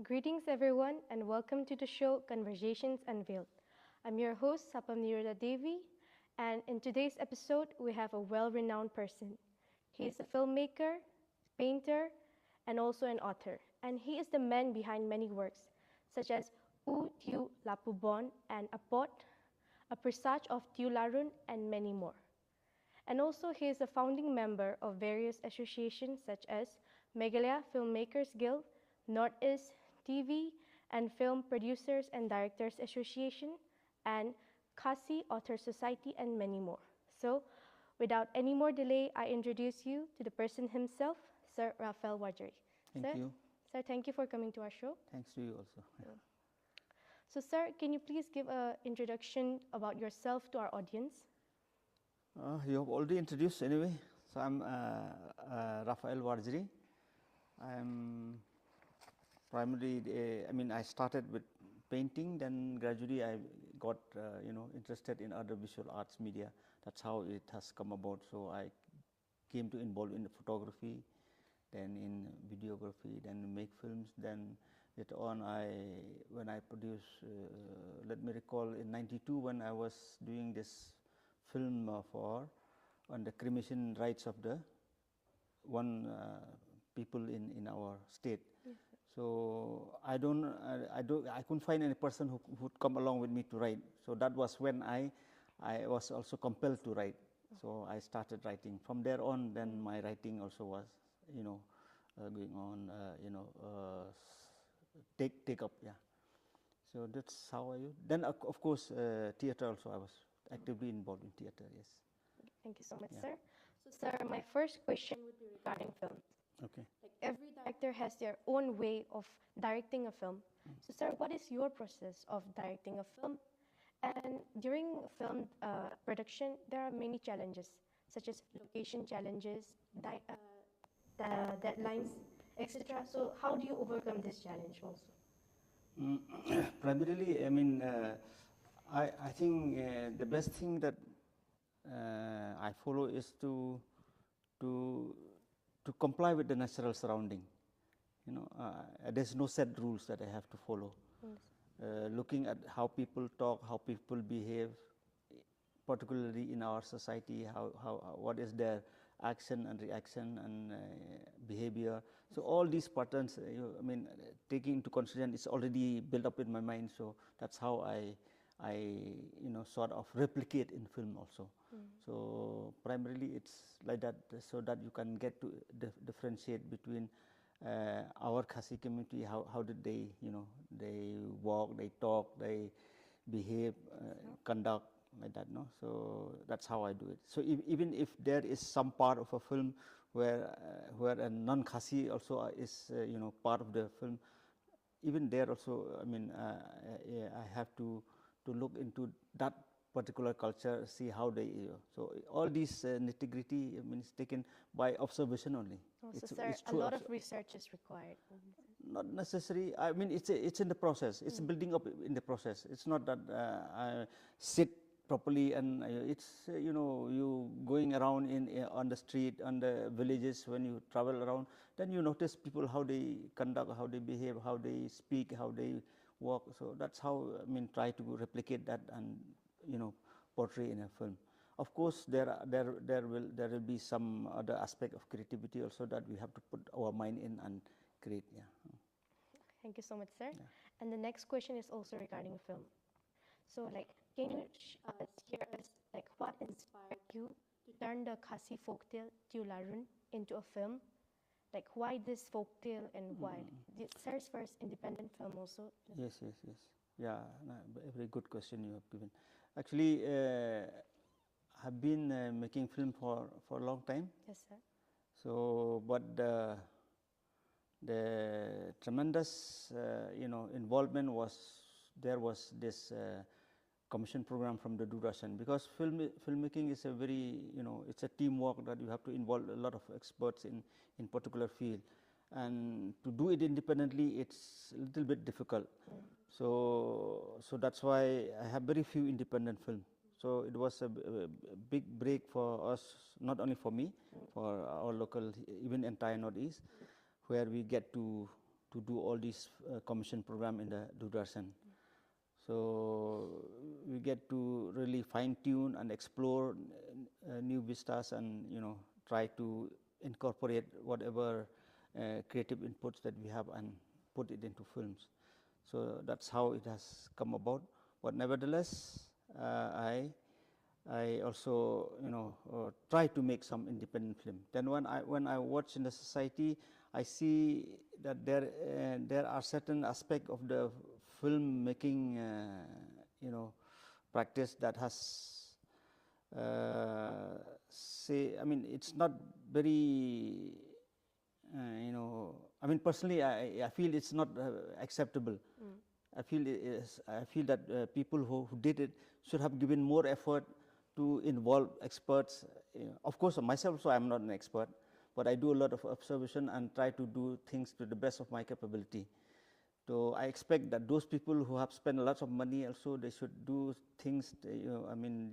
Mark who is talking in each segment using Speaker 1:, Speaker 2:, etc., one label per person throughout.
Speaker 1: Greetings everyone and welcome to the show Conversations Unveiled. I'm your host Sapam Devi, and in today's episode we have a well-renowned person. He is a filmmaker, painter, and also an author, and he is the man behind many works such as U Tiu Lapubon and Apot, A Presage of Tiu Larun, and many more. And also he is a founding member of various associations such as Meghalaya Filmmakers Guild, Northeast TV and Film Producers and Directors Association, and Khasi Author Society, and many more. So, without any more delay, I introduce you to the person himself, Sir Raphael Warjri.
Speaker 2: Thank you.
Speaker 1: Sir, thank you for coming to our show.
Speaker 2: Thanks to you also. Yeah.
Speaker 1: So, sir, can you please give an introduction about yourself to our audience?
Speaker 2: You have already introduced anyway. So, I'm Raphael Warjri. I'm primarily, I started with painting, then gradually I got, interested in other visual arts media. That's how it has come about. So, I came to involve in photography, then in videography, then make films. Then later on, when I produced, let me recall in '92 when I was doing this film on the cremation rights of the one people in our state. Yes. So I couldn't find any person who would come along with me to write. So that was when I was also compelled to write. So I started writing. From there on, then my writing also was, going on, take up. Yeah. So that's how I. Then of course, theater also. I was actively involved in theater. Yes.
Speaker 1: Thank you so much, sir. So, sir, my first question would be regarding films.
Speaker 2: Okay.
Speaker 1: Like every director has their own way of directing a film. So, sir, what is your process of directing a film? And during film production, there are many challenges, such as location challenges, deadlines, etc. So, how do you overcome this challenge also?
Speaker 2: Primarily, I think the best thing that I follow is to comply with the natural surrounding. There's no set rules that I have to follow. Yes. Looking at how people talk, how people behave, particularly in our society, what is their action and reaction and behavior. So all these patterns, taking into consideration, it's already built up in my mind. So that's how I sort of replicate in film also. So primarily it's like that, so that you can get to differentiate between our Khasi community, how did they, they walk, they talk, they behave, conduct, like that, no? So that's how I do it. So even if there is some part of a film where a non-Khasi also is, part of the film, even there also, I have to look into that particular culture, see how they. So all these nitty-gritty means taken by observation only.
Speaker 1: Also, sir, a lot of research is required.
Speaker 2: Not necessary. I mean, it's in the process. It's building up in the process. It's not that I sit properly and it's you going around on the street, on the villages, when you travel around, then you notice people, how they conduct, how they behave, how they speak, how they walk. So that's how try to replicate that and portray in a film. Of course, there will be some other aspect of creativity also that we have to put our mind in and create. Yeah.
Speaker 1: Thank you so much, sir.
Speaker 2: Yeah.
Speaker 1: And the next question is also regarding film. So, can you share us what inspired you to turn the Khasi folktale Tiu Larun into a film? Why this folktale and why? Sir's first independent film also.
Speaker 2: Yes. Yeah, a very good question you have given. Actually, I've been making film for a long time.
Speaker 1: Yes, sir.
Speaker 2: So, but the tremendous involvement was there was this commission program from the Doordarshan, because filmmaking is a very, it's a teamwork that you have to involve a lot of experts in particular field, and to do it independently, it's a little bit difficult. So that's why I have very few independent films. So it was a big break for us, not only for me, for our local, even entire Northeast, where we get to do all these commission program in the Doordarshan. So we get to really fine tune and explore new vistas, and try to incorporate whatever creative inputs that we have and put it into films. So that's how it has come about. But nevertheless, I also try to make some independent film. Then when I watch in the society, I see that there are certain aspects of the filmmaking practice that has it's not very personally I feel it's not acceptable. I feel that people who did it should have given more effort to involve experts. Of course, myself, so I'm not an expert, but I do a lot of observation and try to do things to the best of my capability. So I expect that those people who have spent lots of money also, they should do things,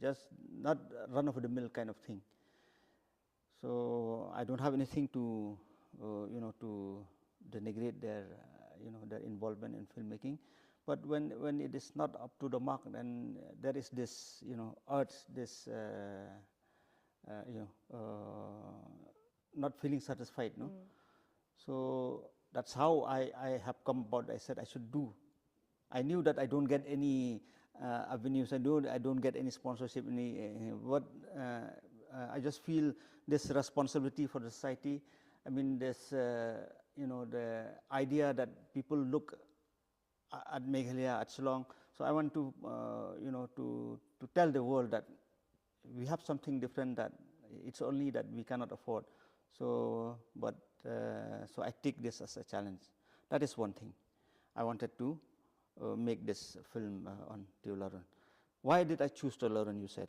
Speaker 2: just not run of the mill kind of thing. So I don't have anything to to denigrate their their involvement in filmmaking. But when it is not up to the mark, then there is this urge, this not feeling satisfied, no. So that's how I have come about. I said I should do. I knew that I don't get any avenues. I don't get any sponsorship. I just feel this responsibility for the society. This the idea that people look at Meghalaya, at Shillong. So I want to to tell the world that we have something different, that it's only that we cannot afford. So so I take this as a challenge. That is one thing. I wanted to make this film on Tiolarun. Why did I choose Tiolarun, you said?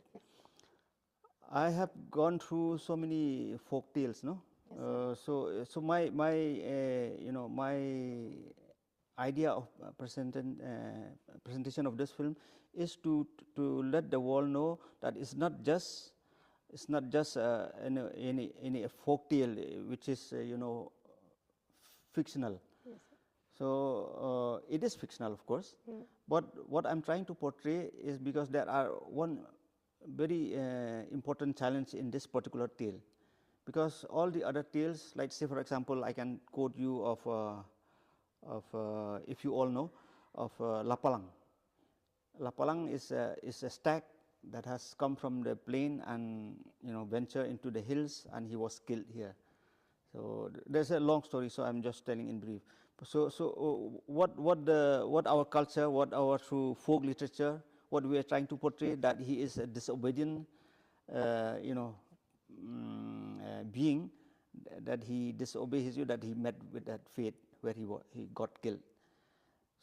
Speaker 2: I have gone through so many folk tales, no? Yes, so my my idea of presentation of this film is to let the world know that it's not just any folk tale which is fictional. Yes. So it is fictional, of course, but what I'm trying to portray is, because there are one very important challenge in this particular tale, because all the other tales, like say for example, I can quote you of if you all know of Lapalang. Lapalang is a stag that has come from the plain and venture into the hills, and he was killed here. So there's a long story, so I'm just telling in brief. So what our culture, what our through folk literature, what we are trying to portray, that he is a disobedient being, that he disobeys you, that he met with that fate where he got killed.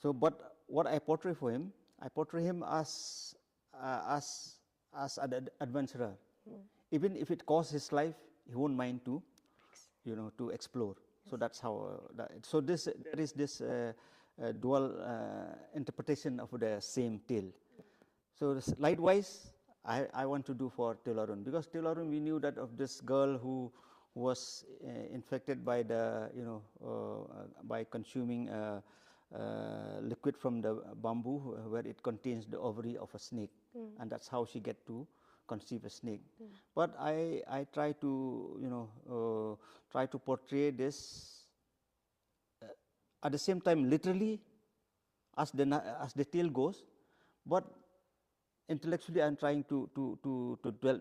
Speaker 2: So but what I portray for him, I portray him as an adventurer. Even if it costs his life, he won't mind to to explore. Yes. So that's how so there is this dual interpretation of the same tale. So likewise, I want to do for Tiolarun, because Tiolarun, we knew that of this girl who was infected by the by consuming liquid from the bamboo, where it contains the ovary of a snake, and that's how she get to conceive a snake. But I try to try to portray this at the same time literally as the tale goes, but intellectually I'm trying to dwell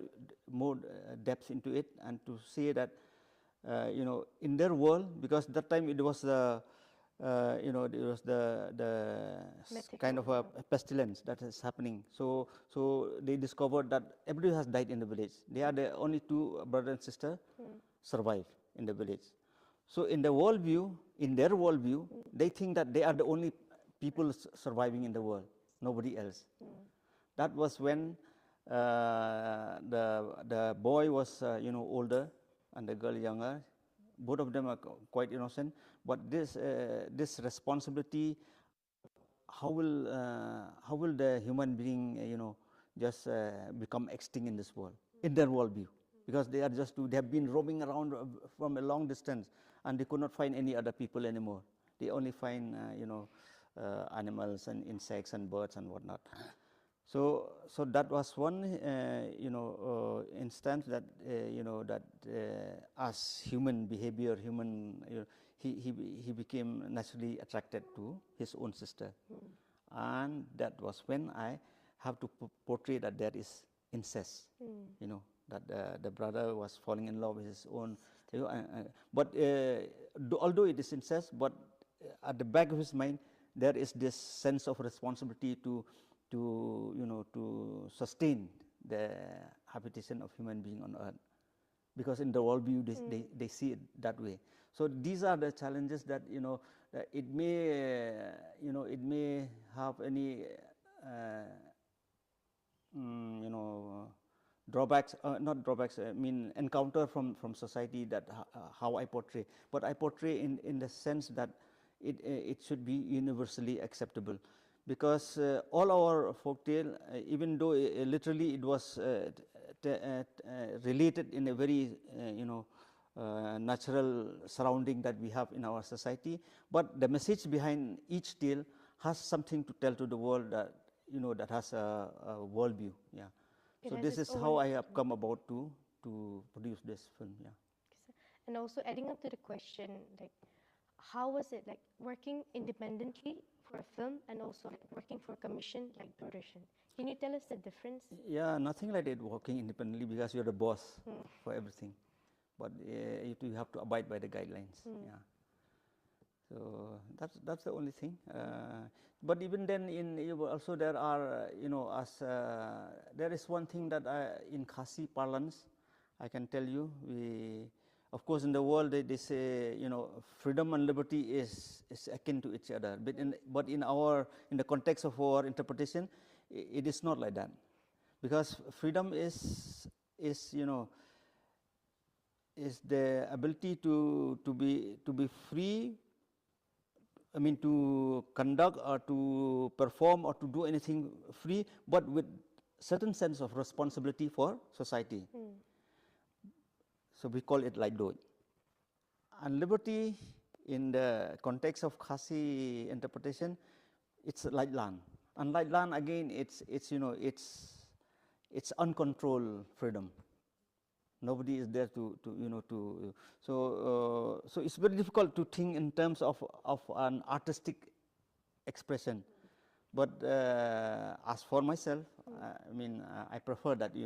Speaker 2: more depth into it, and to say that in their world, because that time it was the it was the kind of a pestilence that is happening. So they discovered that everybody has died in the village. They are the only two brother and sister survive in the village. So in the worldview, in their worldview, they think that they are the only people surviving in the world. nobody else. That was when the boy was older and the girl younger. Both of them are quite innocent, but this responsibility, how will the human being just become extinct in this world, in their worldview, because they have been roaming around from a long distance, and they could not find any other people anymore. They only find animals and insects and birds and whatnot. So that was one instance that as human behavior, he became naturally attracted to his own sister, and that was when I have to portray that there is incest. That the brother was falling in love with his own, but although it is incest, but at the back of his mind there is this sense of responsibility to sustain the habitation of human being on earth, because in the worldview they see it that way. So these are the challenges that it may have any drawbacks, not drawbacks, I mean encounter from society, that how I portray, but I portray in the sense that it should be universally acceptable, because all our folktale, even though literally it was related in a very natural surrounding that we have in our society, but the message behind each tale has something to tell to the world, that that has a worldview. Yeah. So this is how I have come about to produce this film. Yeah.
Speaker 1: And also adding up to the question, like, how was it like working independently for a film and also like working for a commission like Doordarshan? Can you tell us the difference?
Speaker 2: Yeah, nothing like that working independently, because you're the boss for everything, but you have to abide by the guidelines. Yeah. So that's the only thing. But even then, also there are there is one thing that in Khasi parlance, I can tell you, of course in the world they say freedom and liberty is akin to each other, but in the context of our interpretation, it is not like that, because freedom is the ability to be free. I mean, to conduct or to perform or to do anything free, but with certain sense of responsibility for society. So we call it Laidoi. And liberty, in the context of Khasi interpretation, it's Laidlan. And Laidlan, again, it's uncontrolled freedom. Nobody is there to so it's very difficult to think in terms of an artistic expression. But as for myself, I mean, I prefer that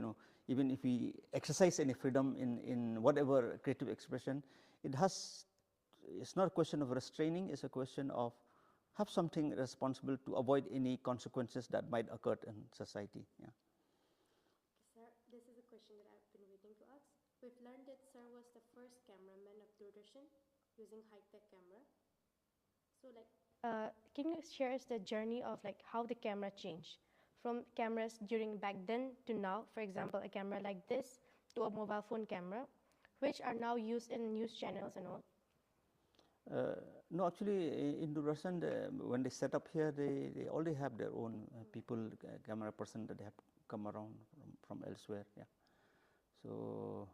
Speaker 2: even if we exercise any freedom in whatever creative expression, it's not a question of restraining. It's a question of have something responsible to avoid any consequences that might occur in society. Yeah.
Speaker 1: Sir, this is a question that I've been waiting to ask. We've learned that Sir was the first cameraman of Doordarshan using high-tech camera. So can you share us the journey of like how the camera changed from cameras during back then to now? For example, a camera like this to a mobile phone camera, which are now used in news channels and all.
Speaker 2: No, actually, in Doordarshan, when they set up here, they already have their own camera person that they have come around from elsewhere. Yeah. So,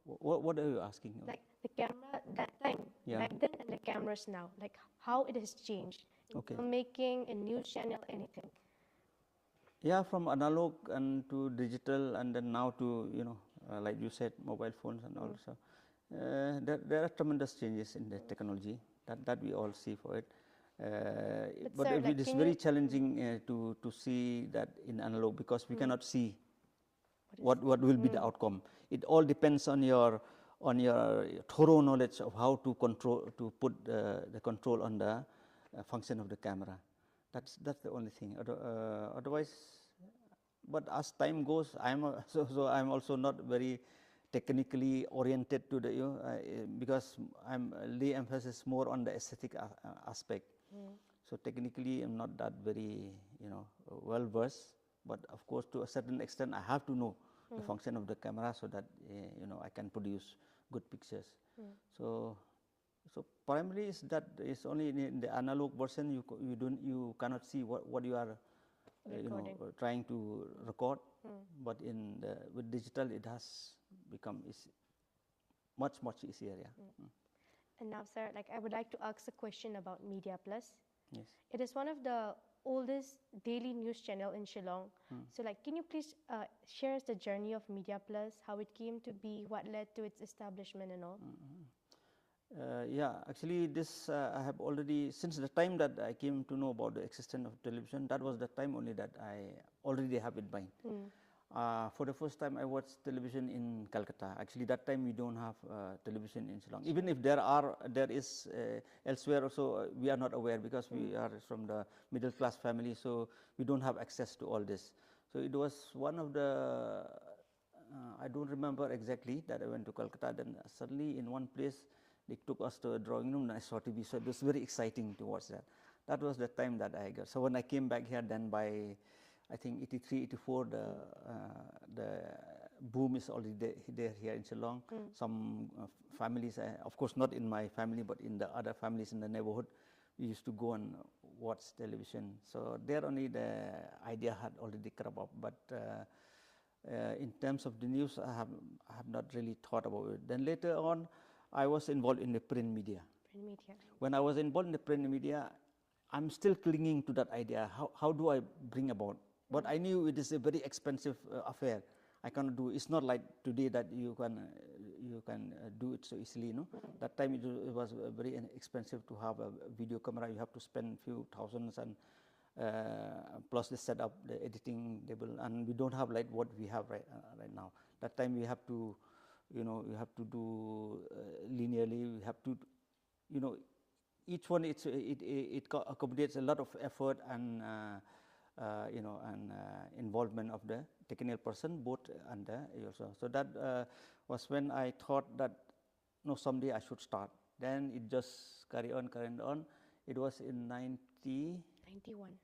Speaker 2: what are you asking?
Speaker 1: Like the camera that time, back then, and the cameras now, like how it has changed in filmmaking, in news channel, anything.
Speaker 2: Yeah, from analog and to digital, and then now to like you said, mobile phones and also. There are tremendous changes in the technology that we all see for it. But sir, it is very challenging to see that in analog, because we cannot see what will be the outcome. It all depends on your thorough knowledge of how to put the control on the function of the camera. That's the only thing. Otherwise, but as time goes, I'm also not very technically oriented to the, because I'm lay emphasis more on the aesthetic aspect. So technically, I'm not that very, well versed. But of course, to a certain extent, I have to know the function of the camera so that I can produce good pictures. So primarily is that is only in the analog version you cannot see what you are trying to record. But with digital, it has become much easier. Yeah.
Speaker 1: And now, sir, I would like to ask a question about Media Plus.
Speaker 2: Yes.
Speaker 1: It is one of the oldest daily news channel in Shillong. So can you please share us the journey of Media Plus, how it came to be, what led to its establishment and all?
Speaker 2: Yeah, actually this I have already, since the time that I came to know about the existence of television, that was the time only that I already have in mind. For the first time I watched television in Calcutta. Actually that time we don't have television in Shillong. Even if there is elsewhere also, we are not aware because we are from the middle class family, so we don't have access to all this. So it was one of the, I don't remember exactly that I went to Calcutta, then suddenly in one place they took us to a drawing room and I saw TV, so it was very exciting to watch that. That was the time that I got. So when I came back here, then by I think 83, 84, the boom is already there here in Shillong. Some families, of course not in my family, but in the other families in the neighborhood, we used to go and watch television. So there only the idea had already come up. But in terms of the news, I have not really thought about it. Then later on, I was involved in the print media. When I was involved in the print media, I'm still clinging to that idea. How do I bring about? But I knew it is a very expensive affair. I cannot do. It's not like today that you can do it so easily. That time it was very expensive to have a video camera. You have to spend few thousands and plus the setup, the editing table, and we don't have like what we have right now. That time we have to, you have to do linearly. We have to, each one it accommodates a lot of effort and involvement of the technical person, both and also. So that was when I thought that someday I should start. Then it just carry on. It was in
Speaker 1: 91.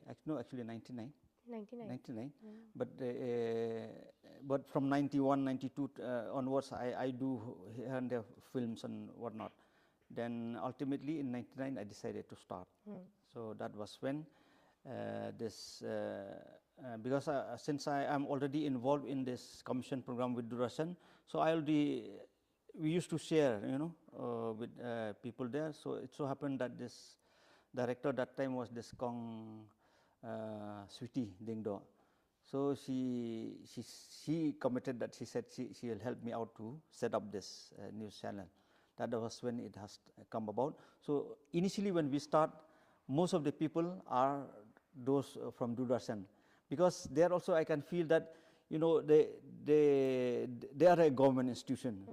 Speaker 2: Actually 99.
Speaker 1: 99.
Speaker 2: But from 91, 92 onwards, I do here and there films and whatnot. Then ultimately in 99, I decided to start. So that was when because since I am already involved in this commission program with Durasan, so we used to share, with people there. So it so happened that this director that time was this Kong Sweetie Dingdo. So she committed that she said she will help me out to set up this news channel. That was when it has come about. So initially when we start, most of the people are those from Durasan, because there also I can feel that they are a government institution.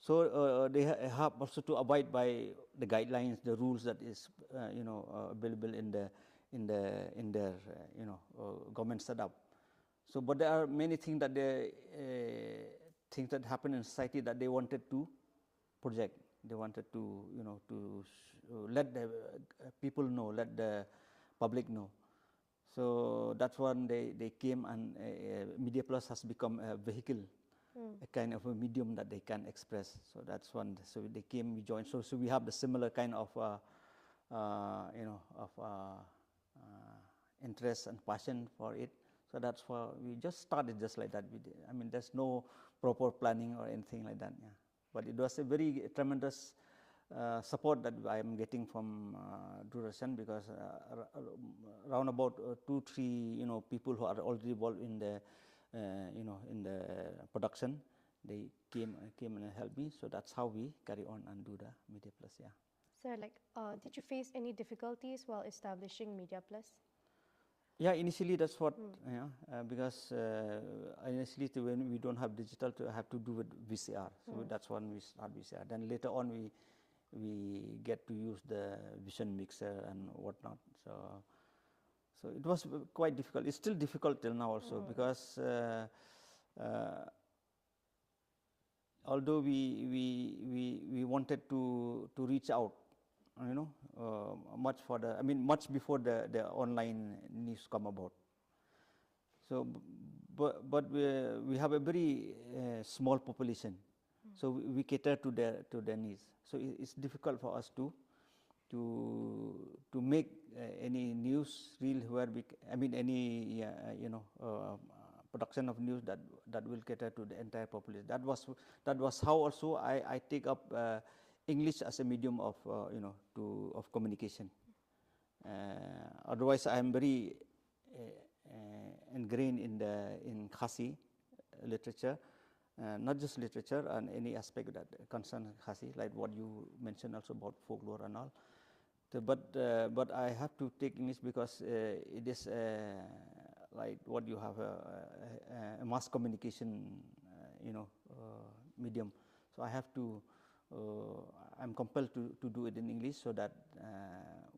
Speaker 2: So they have also to abide by the guidelines, the rules that is available in their government setup. So, but there are many things that things that happen in society that they wanted to project. They wanted to let the people know, let the public know. So that's when they came, and Media Plus has become a vehicle, a kind of a medium that they can express. So that's when, so they came, we joined. So we have the similar kind of interest and passion for it. So that's why we just started just like that. I mean, there's no proper planning or anything like that. Yeah. But it was a very tremendous support that I am getting from Durasan, because around about 2-3 people who are already involved in the in the production, they came and helped me. So that's how we carry on and do the Media Plus. Yeah.
Speaker 1: Sir, did you face any difficulties while establishing Media Plus?
Speaker 2: Yeah, initially that's what, because initially when we don't have digital, I have to do with VCR. So that's when we start VCR. Then later on we get to use the vision mixer and whatnot. So it was quite difficult. It's still difficult till now also, because although we wanted to reach out, much further. I mean, much before the online news come about. So, but we have a very small population, so we cater to their needs. So it's difficult for us to make any news reel where any production of news that will cater to the entire population. That was how also I take up English as a medium of of communication. Otherwise, I am very ingrained in Khasi literature, not just literature and any aspect that concerns Khasi, like what you mentioned also about folklore and all. But I have to take English because it is like what you have a mass communication, medium. So I have to. I'm compelled to do it in English so that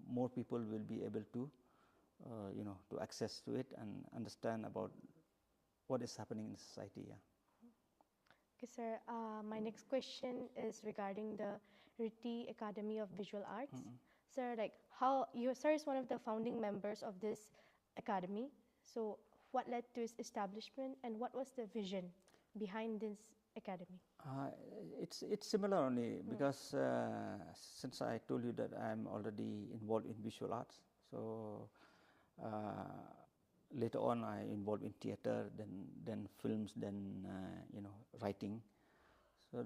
Speaker 2: more people will be able to, to access to it and understand about what is happening in society. Yeah.
Speaker 1: Okay, sir. My next question is regarding the Riti Academy of Visual Arts. Sir, like sir is one of the founding members of this academy. So, what led to its establishment, and what was the vision behind this academy?
Speaker 2: It's similar only because since I told you that I'm already involved in visual arts, so later on I involved in theater, then films, then writing. So,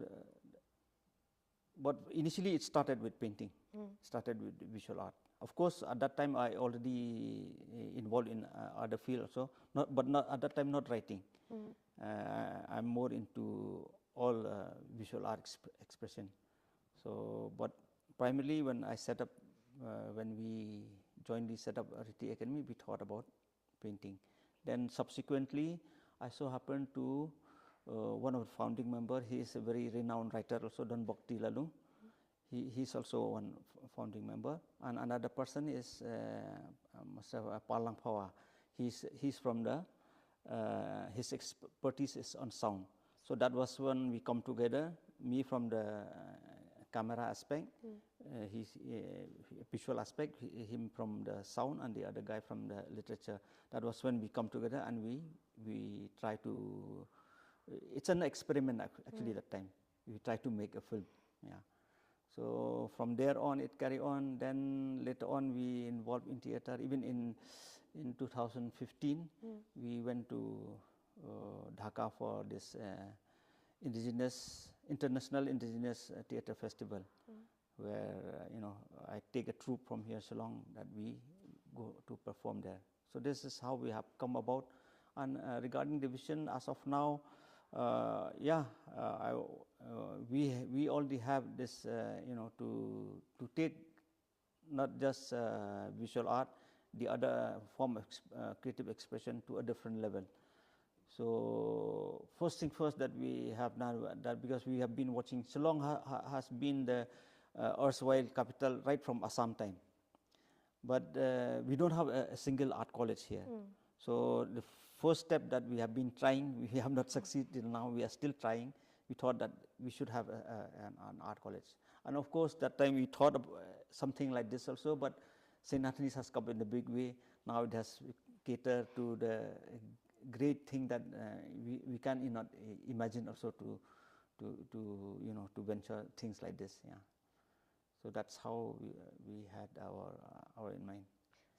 Speaker 2: but initially it started with painting, started with visual art. Of course, at that time I already involved in other fields also, but not at that time not writing. I'm more into all visual art expression. So, but primarily when I set up, when we jointly set up Riti Academy, we thought about painting. Then subsequently, I so happened to one of the founding member. He is a very renowned writer, also Don Bhakti Lalu. He's also one founding member, and another person is Mr. Palang Phawa. He's from the his expertise is on sound. So that was when we come together. Me from the camera aspect, his visual aspect, him from the sound, and the other guy from the literature. That was when we come together and we try to. It's an experiment actually that time. We try to make a film. Yeah. So from there on, it carry on. Then later on, we involved in theater. Even in 2015, we went to Dhaka for this International Indigenous Theatre Festival, where I take a troupe from here, Shillong, that we go to perform there. So this is how we have come about. And regarding the vision, as of now, we already have this, to take not just visual art, the other form of creative expression to a different level. So first thing first that we have now, that because we have been watching, Shillong has been the erstwhile capital right from Assam time, but we don't have a single art college here. So the first step that we have been trying, we have not succeeded till now. We are still trying. We thought that we should have an art college, and of course that time we thought of something like this also. But St. Anthony's has come in a big way. Now it has catered to the great thing that we can not imagine also to venture things like this. Yeah. So that's how we had our in mind.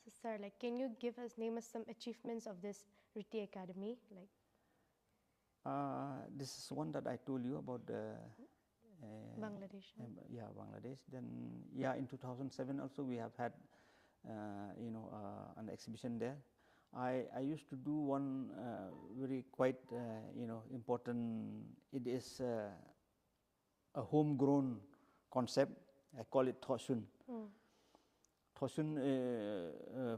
Speaker 1: So, sir, like, can you name us some achievements of this Riti Academy? Like,
Speaker 2: this is one that I told you about the
Speaker 1: Bangladesh.
Speaker 2: Bangladesh. Then in 2007 also we have had an exhibition there. I used to do one very quite important. It is a homegrown concept. I call it Thoshun. Thoshun,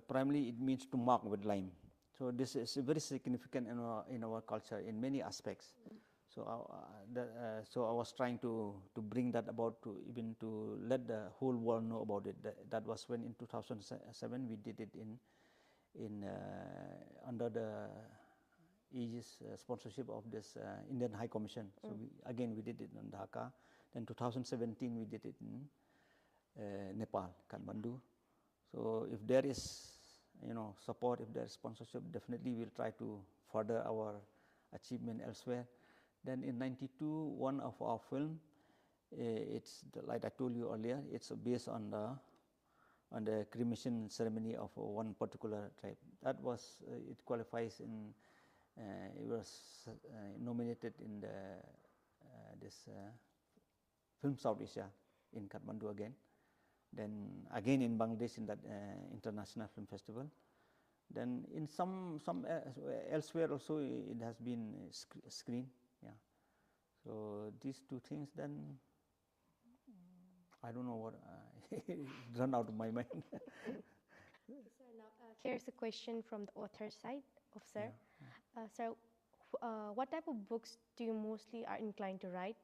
Speaker 2: primarily it means to mark with lime. So this is very significant in our culture in many aspects. So I was trying to bring that about, to even to let the whole world know about it. That was when in 2007 we did it in under the aegis sponsorship of this Indian High Commission. So we did it in Dhaka. Then 2017 we did it in Nepal, Kathmandu. So if there is support, if there is sponsorship, definitely we'll try to further our achievement elsewhere. Then in '92, one of our film, it's like I told you earlier, it's based on the cremation ceremony of one particular tribe. That was it qualifies in. It was nominated in this Film South Asia in Kathmandu again. Then again in Bangladesh in that international film festival. Then in some elsewhere also it has been screened. Yeah. So these two things. Then I don't know what run out of my mind.
Speaker 1: So now here's a question from the author side of Sir.
Speaker 2: Yeah.
Speaker 1: Sir, what type of books do you mostly are inclined to write?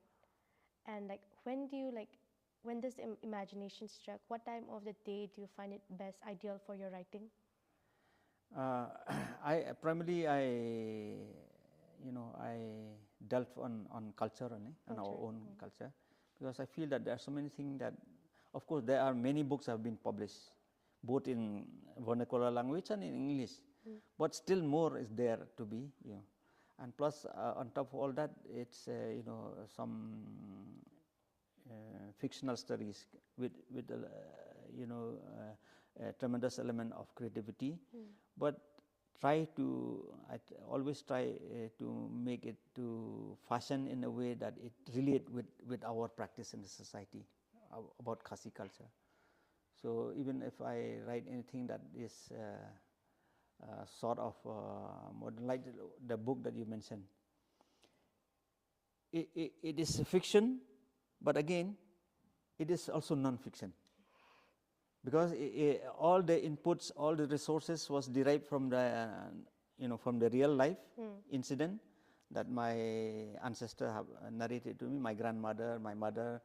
Speaker 1: And like when does the imagination struck? What time of the day do you find it best ideal for your writing?
Speaker 2: I primarily I dealt on culture only, on our own culture, because I feel that there are so many things that, of course, there are many books have been published, both in vernacular language and in English, but still more is there to be, and plus on top of all that, it's some fictional studies with a tremendous element of creativity, but I always try to make it to fashion in a way that it relate with our practice in the society about Khasi culture. So even if I write anything that is sort of modern, like the book that you mentioned, it is fiction, but again, it is also non-fiction, because all the inputs, all the resources was derived from the from the real life incident that my ancestor have narrated to me. My grandmother, my mother,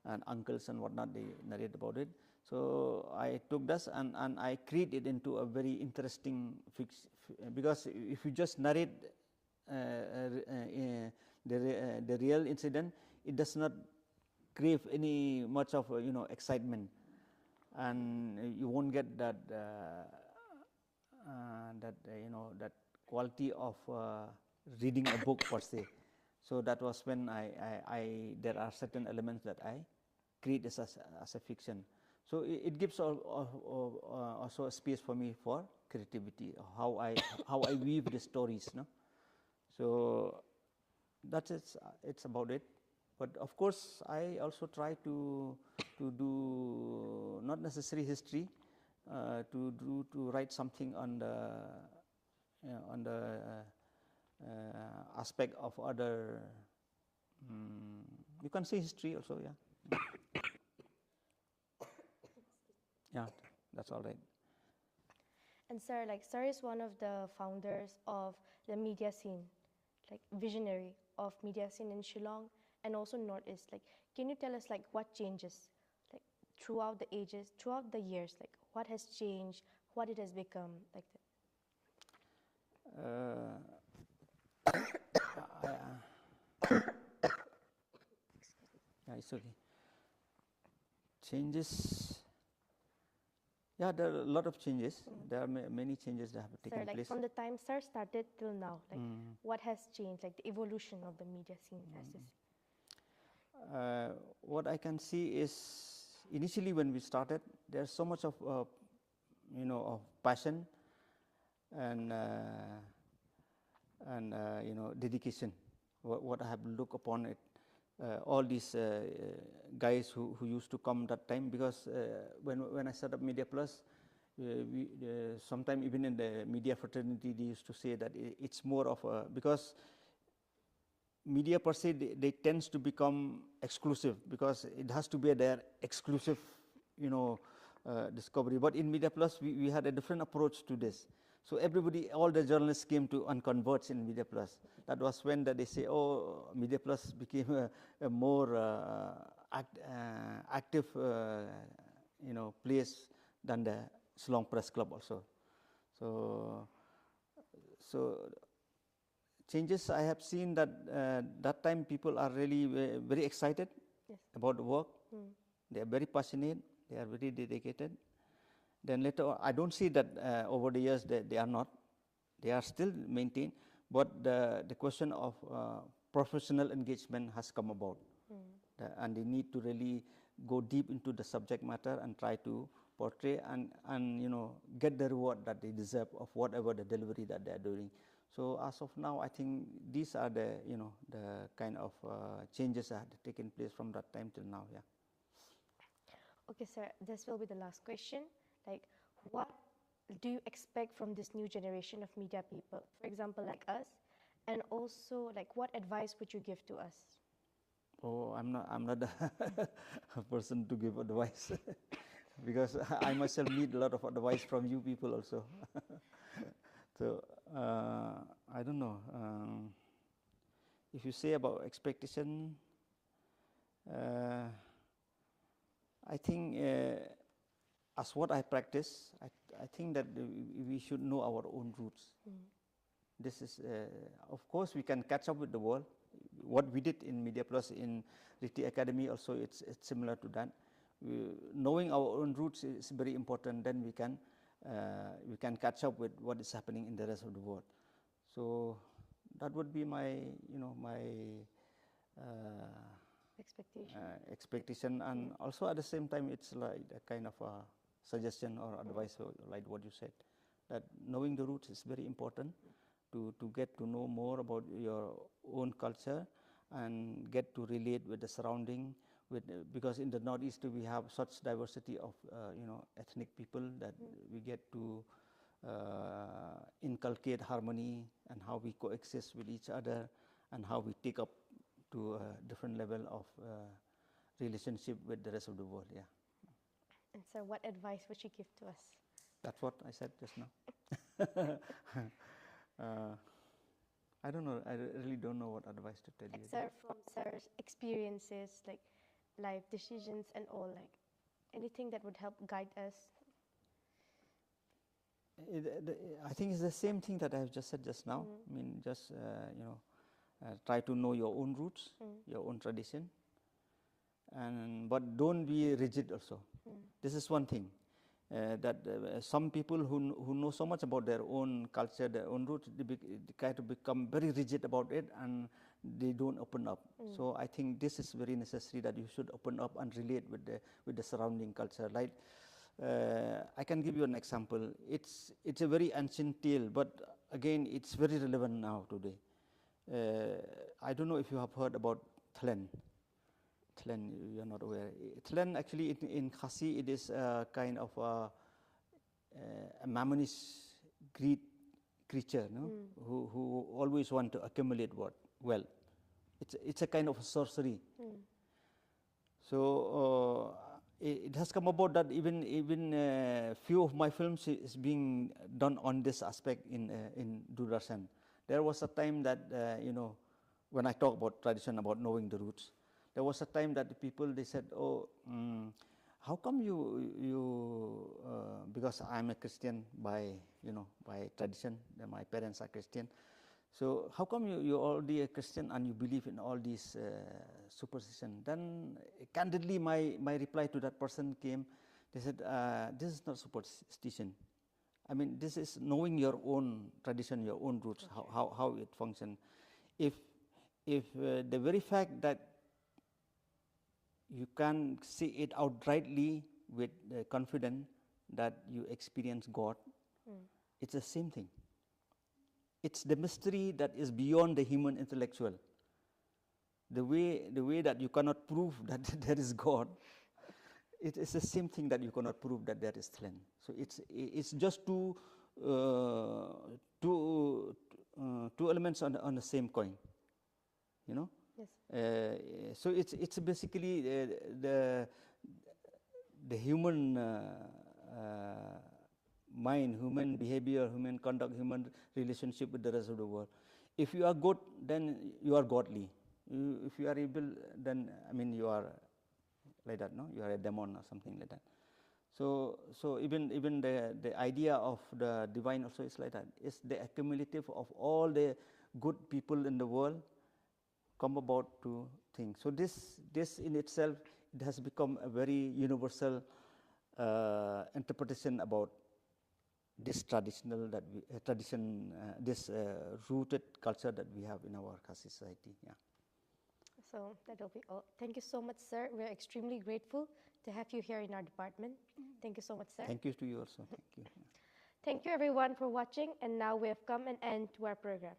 Speaker 2: and uncles and whatnot, they narrate about it. So I took this and I created it into a very interesting because if you just narrate the real incident, it does not crave any much of excitement, and you won't get that that quality of reading a book per se. So that was when there are certain elements that I create as a fiction. So it gives also a space for me for creativity, how I weave the stories, no. So that's it's about it. But of course, I also try to do not necessarily history, to write something on the aspect of other. You can say history also, yeah. Yeah, that's all right.
Speaker 1: And Sir, Sir is one of the founders of the media scene, visionary of media scene in Shillong and also Northeast. Can you tell us what changes, throughout the ages, throughout the years, what has changed, what it has become, like that?
Speaker 2: Yeah, it's okay. Changes. Yeah, there are a lot of changes. There are many changes that have taken place.
Speaker 1: From the time Sir started till now, what has changed, the evolution of the media scene as this?
Speaker 2: What I can see is initially when we started, there's so much of of passion and dedication. What I have looked upon it, all these guys who used to come that time, because when I set up Media Plus, sometime even in the media fraternity they used to say that it's more of a, because media per se they tends to become exclusive, because it has to be their exclusive discovery. But in Media Plus we had a different approach to this. So everybody, all the journalists came to and converge in Media Plus. That was when they say, oh, Media Plus became a more active place than the Shillong Press Club also. So changes I have seen that that time people are really very excited
Speaker 1: Yes.
Speaker 2: about the work.
Speaker 1: Mm.
Speaker 2: They are very passionate. They are very dedicated. Then later on, I don't see that over the years that they are not. They are still maintained, but the question of professional engagement has come about, and they need to really go deep into the subject matter and try to portray and get the reward that they deserve of whatever the delivery that they are doing. So as of now, I think these are the the kind of changes that have taken place from that time till now. Yeah.
Speaker 1: Okay, sir, this will be the last question. Like, what do you expect from this new generation of media people, for example, like us? And also, like, what advice would you give to us?
Speaker 2: Oh, I'm not a person to give advice because I myself need a lot of advice from you people also. So I don't know. If you say about expectation, I think as what I practice, I think that we should know our own roots. This is, of course, we can catch up with the world. What we did in Media Plus in Riti Academy also, it's similar to that. Knowing our own roots is very important. Then we can catch up with what is happening in the rest of the world. So that would be my expectation, and also at the same time, it's like a kind of a suggestion or advice, like what you said, that knowing the roots is very important to get to know more about your own culture and get to relate with the surrounding. Because in the Northeast we have such diversity of ethnic people that we get to inculcate harmony and how we coexist with each other and how we take up to a different level of relationship with the rest of the world. Yeah.
Speaker 1: And sir, what advice would you give to us?
Speaker 2: That's what I said just now. I don't know. I really don't know what advice to tell you.
Speaker 1: Sir, from sir's experiences, like life decisions and all, like anything that would help guide us.
Speaker 2: I think it's the same thing that I have just said just now. I mean, just try to know your own roots, your own tradition, but don't be rigid also. This is one thing. That some people who know so much about their own culture, their own roots, they try to become very rigid about it, and they don't open up. So I think this is very necessary, that you should open up and relate with the surrounding culture. Like I can give you an example. It's a very ancient tale, but again, it's very relevant now today. I don't know if you have heard about Thlen. Thlen, you are not aware. Thlen, actually, in Khasi, it is a kind of a mammonish greed creature, no? Who always want to accumulate wealth. It's a kind of sorcery. So it has come about that even few of my films is being done on this aspect in Doordarshan. There was a time that when I talk about tradition, about knowing the roots. There was a time that the people, they said, "Oh, how come you because I'm a Christian by tradition. My parents are Christian. So how come you're already a Christian and you believe in all these superstition?" Then candidly, my reply to that person came. They said, "This is not superstition. I mean, this is knowing your own tradition, your own roots, how it functions. If the very fact that you can say it outrightly with confidence that you experience God, it's the same thing. It's the mystery that is beyond the human intellectual. The way that you cannot prove that there is God, it is the same thing that you cannot prove that there is Thlen. So it's just two elements on the same coin, Yes. So it's basically the human mind, human behavior, human conduct, human relationship with the rest of the world. If you are good, then you are godly. If you are evil, then you are like that, no? You are a demon or something like that. So even the idea of the divine also is like that. It's the accumulative of all the good people in the world come about to think. So this in itself, it has become a very universal interpretation about this traditional that we, this rooted culture that we have in our caste society. Yeah.
Speaker 1: So that will be all. Thank you so much, sir. We're extremely grateful to have you here in our department. Thank you so much, sir.
Speaker 2: Thank you to you also. Thank you.
Speaker 1: Thank you everyone for watching, and now we have come an end to our program.